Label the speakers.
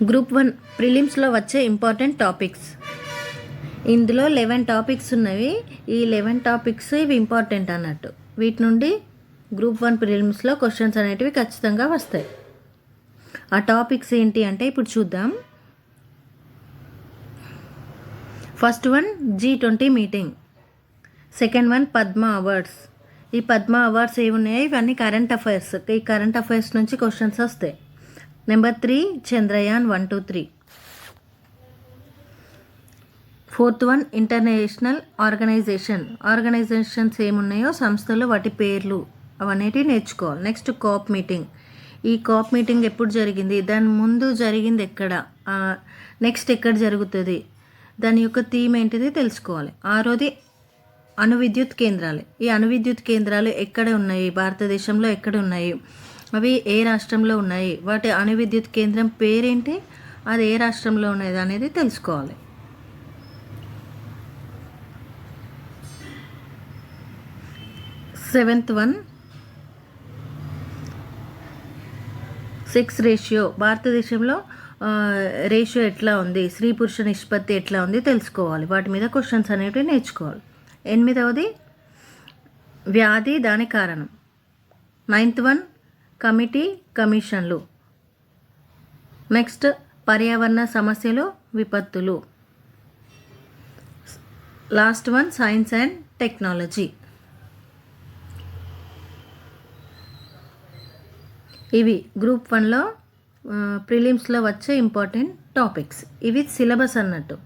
Speaker 1: Group 1 ప్రిలిమ్స్లో వచ్చే important topics. ఇందులో 11 topics ఉన్నవి. ఈ 11 టాపిక్స్ ఇవి ఇంపార్టెంట్ అన్నట్టు. వీటి నుండి గ్రూప్ 1 ప్రిలిమ్స్లో క్వశ్చన్స్ అనేటివి ఖచ్చితంగా వస్తాయి. ఆ టాపిక్స్ ఏంటి అంటే ఇప్పుడు చూద్దాం. First one G20 meeting, second one Padma awards. ఈ పద్మ అవార్డ్స్ ఏమున్నాయి, ఇవన్నీ కరెంట్ అఫైర్స్. ఈ కరెంట్ అఫైర్స్ నుంచి క్వశ్చన్స్ వస్తాయి. Number 3 Chandrayaan 1, 2, 3. Fourth one international organisations ఏమున్నాయో సంస్థలు, వాటి పేర్లు అవన్నిటి నేర్చుకోవాలి. Next COP meeting. ఈ కాప్ మీటింగ్ ఎప్పుడు జరిగింది, దాని ముందు జరిగింది ఎక్కడ, నెక్స్ట్ ఎక్కడ జరుగుతుంది, దాని యొక్క థీమ్ ఏంటిది తెలుసుకోవాలి. ఆరోది అణు విద్యుత్ కేంద్రాలు. ఈ అణు విద్యుత్ కేంద్రాలు ఎక్కడ ఉన్నాయి, భారతదేశంలో ఎక్కడ ఉన్నాయి, అవి ఏ రాష్ట్రంలో ఉన్నాయి, వాటి అణు విద్యుత్ కేంద్రం పేరేంటి, అది ఏ రాష్ట్రంలో ఉన్నది అనేది తెలుసుకోవాలి. Seventh one sex ratio. భారతదేశంలో రేషియో ఎట్లా ఉంది, స్త్రీ పురుష నిష్పత్తి ఎట్లా ఉంది తెలుసుకోవాలి. వాటి మీద క్వశ్చన్స్ అనేవి నేర్చుకోవాలి. ఎనిమిదవది వ్యాధి, దాని కారణం. నైన్త్ వన్ కమిషన్లు. నెక్స్ట్ పర్యావరణ సమస్యలు, విపత్తులు. Last one science and technology. ఇవి గ్రూప్ 1లో ప్రిలిమ్స్లో వచ్చే ఇంపార్టెంట్ టాపిక్స్. ఇవి సిలబస్ అన్నట్టు.